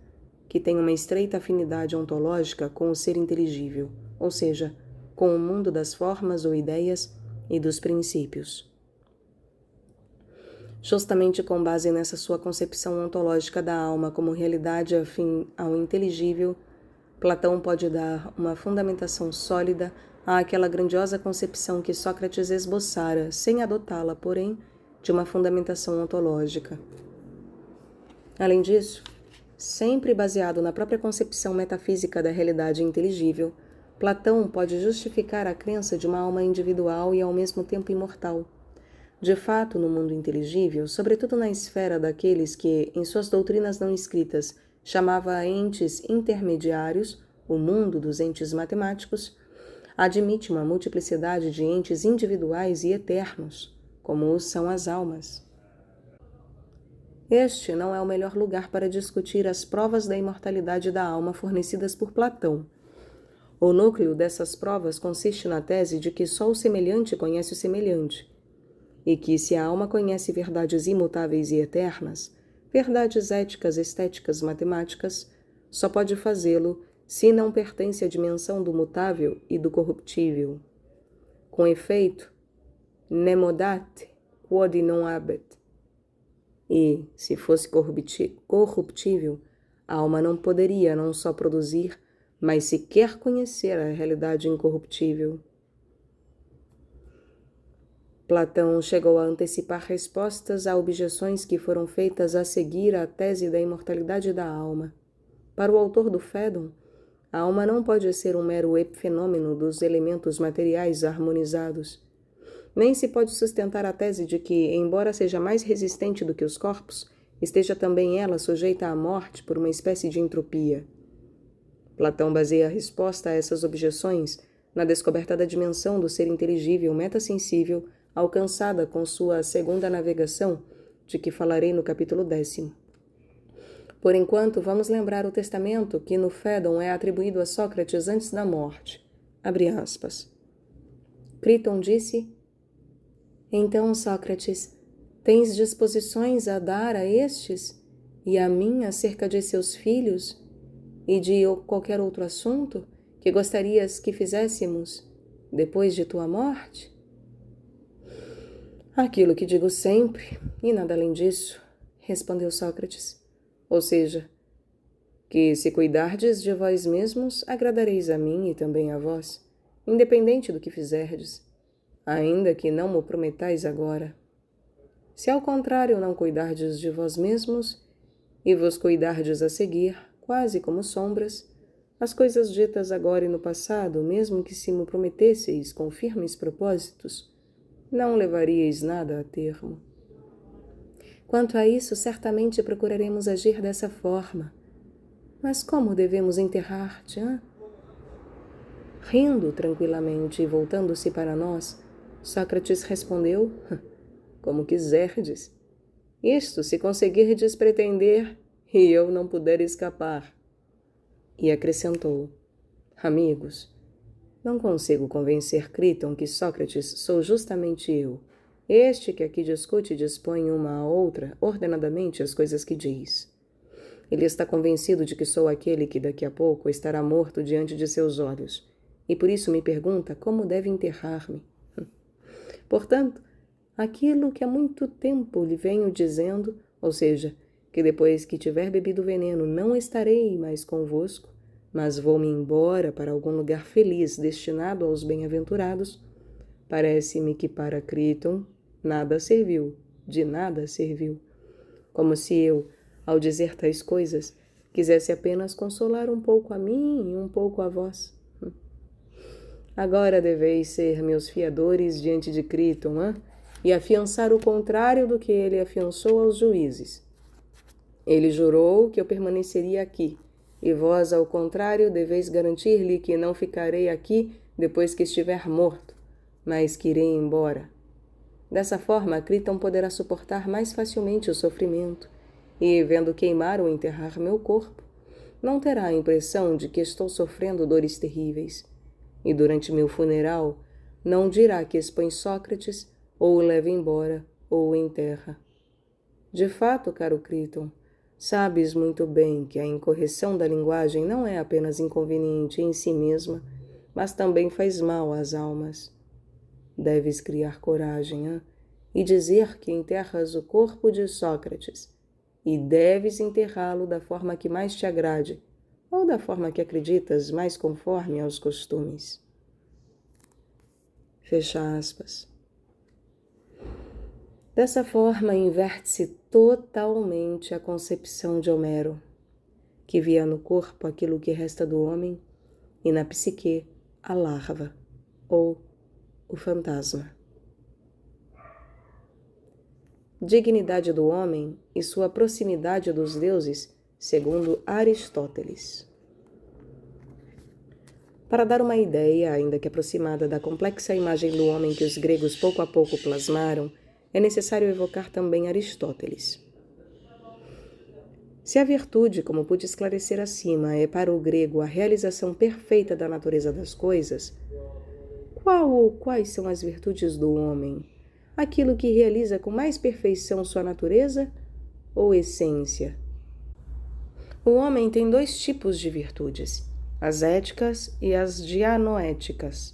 que tem uma estreita afinidade ontológica com o ser inteligível, ou seja, com o mundo das formas ou ideias e dos princípios. Justamente com base nessa sua concepção ontológica da alma como realidade afim ao inteligível, Platão pode dar uma fundamentação sólida àquela grandiosa concepção que Sócrates esboçara, sem adotá-la, porém, de uma fundamentação ontológica. Além disso, sempre baseado na própria concepção metafísica da realidade inteligível, Platão pode justificar a crença de uma alma individual e ao mesmo tempo imortal. De fato, no mundo inteligível, sobretudo na esfera daqueles que, em suas doutrinas não escritas, chamava entes intermediários, o mundo dos entes matemáticos, admite uma multiplicidade de entes individuais e eternos, como são as almas. Este não é o melhor lugar para discutir as provas da imortalidade da alma fornecidas por Platão. O núcleo dessas provas consiste na tese de que só o semelhante conhece o semelhante, e que se a alma conhece verdades imutáveis e eternas, verdades éticas, estéticas, matemáticas, só pode fazê-lo se não pertence à dimensão do mutável e do corruptível. Com efeito, nemodat quod non habet. E, se fosse corruptível, a alma não poderia não só produzir, mas sequer conhecer a realidade incorruptível. Platão chegou a antecipar respostas a objeções que foram feitas a seguir à tese da imortalidade da alma. Para o autor do Fédon, a alma não pode ser um mero epifenômeno dos elementos materiais harmonizados. Nem se pode sustentar a tese de que, embora seja mais resistente do que os corpos, esteja também ela sujeita à morte por uma espécie de entropia. Platão baseia a resposta a essas objeções na descoberta da dimensão do ser inteligível metasensível alcançada com sua segunda navegação, de que falarei no capítulo 10º. Por enquanto, vamos lembrar o testamento que no Fédon é atribuído a Sócrates antes da morte. Abre aspas. Críton disse: Então, Sócrates, tens disposições a dar a estes e a mim acerca de seus filhos e de qualquer outro assunto que gostarias que fizéssemos depois de tua morte? Aquilo que digo sempre, e nada além disso, respondeu Sócrates. Ou seja, que se cuidardes de vós mesmos, agradareis a mim e também a vós, independente do que fizerdes, ainda que não mo prometais agora. Se ao contrário não cuidardes de vós mesmos, e vos cuidardes a seguir, quase como sombras, as coisas ditas agora e no passado, mesmo que se me prometesseis com firmes propósitos, não levaríeis nada a termo. Quanto a isso, certamente procuraremos agir dessa forma. Mas como devemos enterrar-te, hein? Rindo tranquilamente e voltando-se para nós, Sócrates respondeu, como quiserdes. Isto se conseguirdes pretender e eu não puder escapar. E acrescentou, amigos, não consigo convencer Críton que Sócrates sou justamente eu, este que aqui discute e dispõe uma a outra ordenadamente as coisas que diz. Ele está convencido de que sou aquele que daqui a pouco estará morto diante de seus olhos, e por isso me pergunta como deve enterrar-me. Portanto, aquilo que há muito tempo lhe venho dizendo, ou seja, que depois que tiver bebido o veneno não estarei mais convosco, mas vou-me embora para algum lugar feliz destinado aos bem-aventurados, parece-me que para Críton nada serviu, de nada serviu. Como se eu, ao dizer tais coisas, quisesse apenas consolar um pouco a mim e um pouco a vós. Agora deveis ser meus fiadores diante de Críton, e afiançar o contrário do que ele afiançou aos juízes. Ele jurou que eu permaneceria aqui, e vós, ao contrário, deveis garantir-lhe que não ficarei aqui depois que estiver morto, mas que irei embora. Dessa forma, Críton poderá suportar mais facilmente o sofrimento, e, vendo queimar ou enterrar meu corpo, não terá a impressão de que estou sofrendo dores terríveis. E durante meu funeral, não dirá que expõe Sócrates, ou o leva embora, ou o enterra. De fato, caro Críton, sabes muito bem que a incorreção da linguagem não é apenas inconveniente em si mesma, mas também faz mal às almas. Deves criar coragem, e dizer que enterras o corpo de Sócrates, e deves enterrá-lo da forma que mais te agrade, ou da forma que acreditas mais conforme aos costumes. Fecha aspas. Dessa forma, inverte-se totalmente a concepção de Homero, que via no corpo aquilo que resta do homem e na psique a larva, ou o fantasma. Dignidade do homem e sua proximidade dos deuses, segundo Aristóteles. Para dar uma ideia, ainda que aproximada, da complexa imagem do homem que os gregos pouco a pouco plasmaram, é necessário evocar também Aristóteles. Se a virtude, como pude esclarecer acima, é para o grego a realização perfeita da natureza das coisas, qual ou quais são as virtudes do homem? Aquilo que realiza com mais perfeição sua natureza ou essência? O homem tem dois tipos de virtudes, as éticas e as dianoéticas.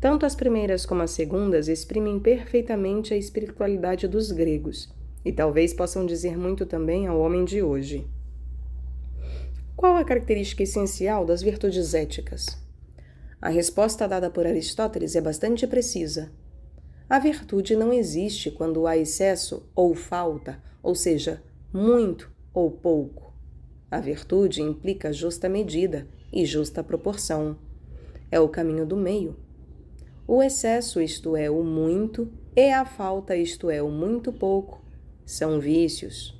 Tanto as primeiras como as segundas exprimem perfeitamente a espiritualidade dos gregos, e talvez possam dizer muito também ao homem de hoje. Qual a característica essencial das virtudes éticas? A resposta dada por Aristóteles é bastante precisa. A virtude não existe quando há excesso ou falta, ou seja, muito ou pouco. A virtude implica justa medida e justa proporção. É o caminho do meio. O excesso, isto é, o muito, e a falta, isto é, o muito pouco, são vícios.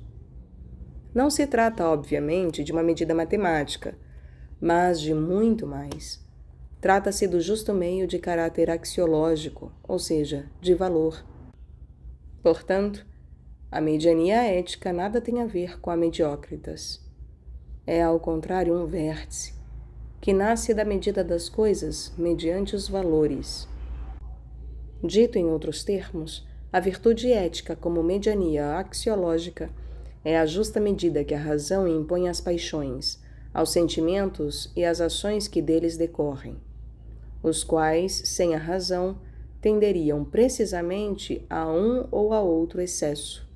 Não se trata, obviamente, de uma medida matemática, mas de muito mais. Trata-se do justo meio de caráter axiológico, ou seja, de valor. Portanto, a mediania ética nada tem a ver com a mediocritas. É, ao contrário, um vértice, que nasce da medida das coisas mediante os valores. Dito em outros termos, a virtude ética como mediania axiológica é a justa medida que a razão impõe às paixões, aos sentimentos e às ações que deles decorrem, os quais, sem a razão, tenderiam precisamente a um ou a outro excesso.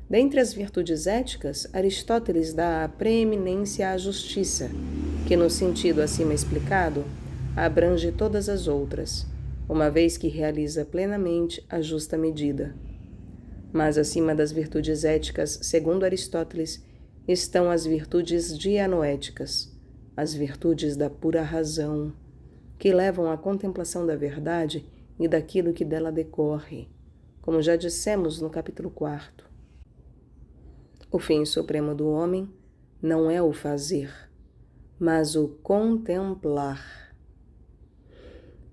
Dentre as virtudes éticas, Aristóteles dá a preeminência à justiça, que, no sentido acima explicado, abrange todas as outras, uma vez que realiza plenamente a justa medida. Mas acima das virtudes éticas, segundo Aristóteles, estão as virtudes dianoéticas, as virtudes da pura razão, que levam à contemplação da verdade e daquilo que dela decorre, como já dissemos no capítulo 4. O fim supremo do homem não é o fazer, mas o contemplar.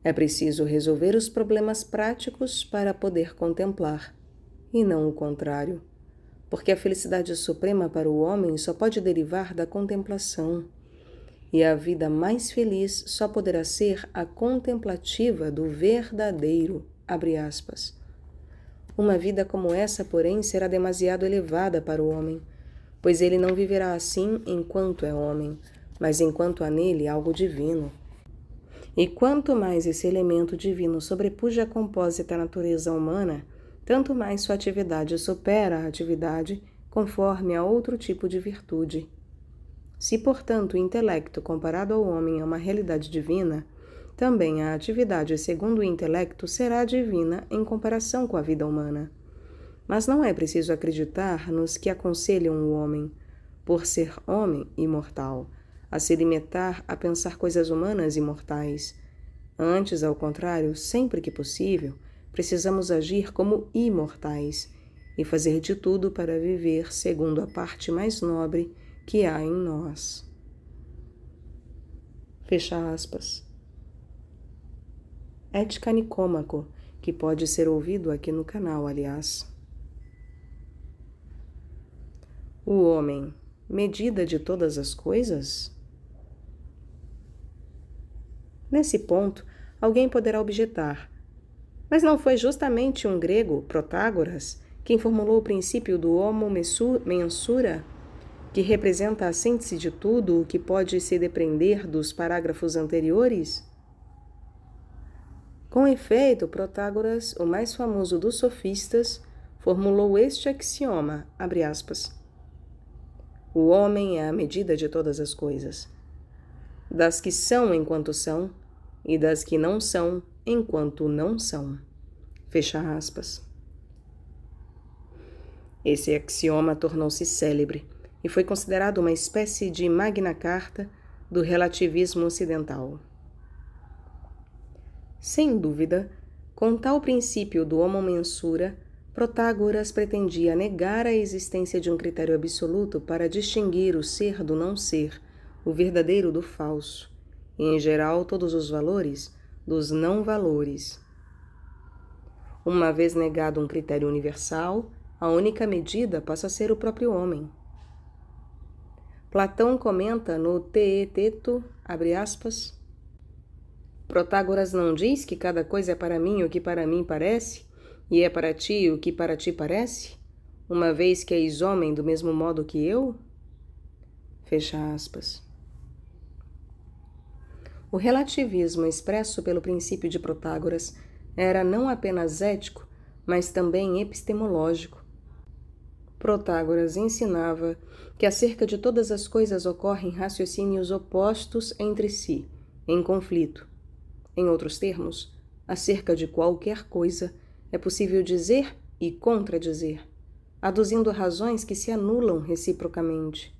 É preciso resolver os problemas práticos para poder contemplar, e não o contrário, porque a felicidade suprema para o homem só pode derivar da contemplação, e a vida mais feliz só poderá ser a contemplativa do verdadeiro, abre aspas. Uma vida como essa, porém, será demasiado elevada para o homem, pois ele não viverá assim enquanto é homem, mas enquanto há nele algo divino. E quanto mais esse elemento divino sobrepuja a compósita natureza humana, tanto mais sua atividade supera a atividade conforme a outro tipo de virtude. Se, portanto, o intelecto comparado ao homem é uma realidade divina, também a atividade segundo o intelecto será divina em comparação com a vida humana. Mas não é preciso acreditar nos que aconselham o homem, por ser homem imortal, a se limitar a pensar coisas humanas e mortais. Antes, ao contrário, sempre que possível, precisamos agir como imortais e fazer de tudo para viver segundo a parte mais nobre que há em nós. Fecha aspas. Ética Nicômaco, que pode ser ouvido aqui no canal, aliás. O homem, medida de todas as coisas? Nesse ponto, alguém poderá objetar: mas não foi justamente um grego, Protágoras, quem formulou o princípio do homo mensura, que representa a síntese de tudo o que pode se depreender dos parágrafos anteriores? Com efeito, Protágoras, o mais famoso dos sofistas, formulou este axioma, abre aspas: o homem é a medida de todas as coisas, das que são enquanto são, e das que não são enquanto não são. Fecha aspas. Esse axioma tornou-se célebre e foi considerado uma espécie de Magna Carta do relativismo ocidental. Sem dúvida, com tal princípio do homo mensura, Protágoras pretendia negar a existência de um critério absoluto para distinguir o ser do não ser, o verdadeiro do falso, e, em geral, todos os valores dos não valores. Uma vez negado um critério universal, a única medida passa a ser o próprio homem. Platão comenta no Teeteto, abre aspas, Protágoras não diz que cada coisa é para mim o que para mim parece, e é para ti o que para ti parece, uma vez que és homem do mesmo modo que eu? Fecha aspas. O relativismo expresso pelo princípio de Protágoras era não apenas ético, mas também epistemológico. Protágoras ensinava que acerca de todas as coisas ocorrem raciocínios opostos entre si, em conflito. Em outros termos, acerca de qualquer coisa é possível dizer e contradizer, aduzindo razões que se anulam reciprocamente.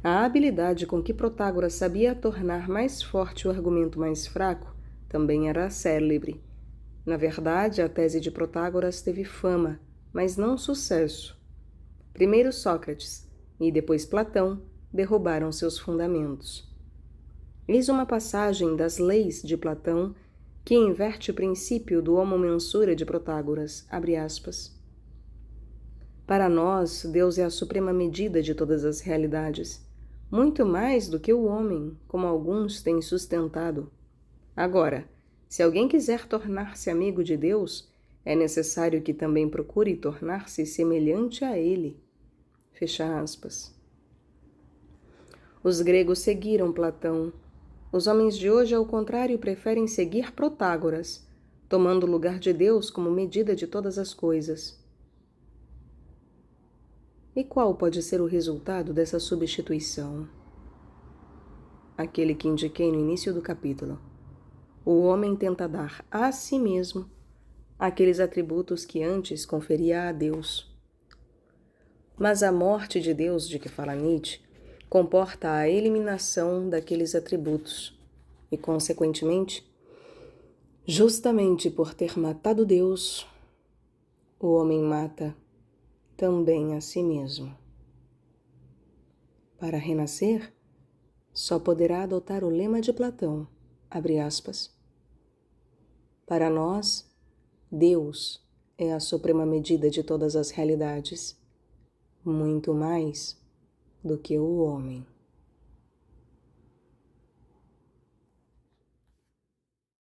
A habilidade com que Protágoras sabia tornar mais forte o argumento mais fraco também era célebre. Na verdade, a tese de Protágoras teve fama, mas não sucesso. Primeiro Sócrates e depois Platão derrubaram seus fundamentos. Eis uma passagem das leis de Platão que inverte o princípio do homo mensura de Protágoras, abre aspas. Para nós, Deus é a suprema medida de todas as realidades, muito mais do que o homem, como alguns têm sustentado. Agora, se alguém quiser tornar-se amigo de Deus, é necessário que também procure tornar-se semelhante a Ele. Fecha aspas. Os gregos seguiram Platão. Os homens de hoje, ao contrário, preferem seguir Protágoras, tomando o lugar de Deus como medida de todas as coisas. E qual pode ser o resultado dessa substituição? Aquele que indiquei no início do capítulo. O homem tenta dar a si mesmo aqueles atributos que antes conferia a Deus. Mas a morte de Deus, de que fala Nietzsche, comporta a eliminação daqueles atributos e, consequentemente, justamente por ter matado Deus, o homem mata também a si mesmo. Para renascer, só poderá adotar o lema de Platão, abre aspas. Para nós, Deus é a suprema medida de todas as realidades, muito mais do que o homem.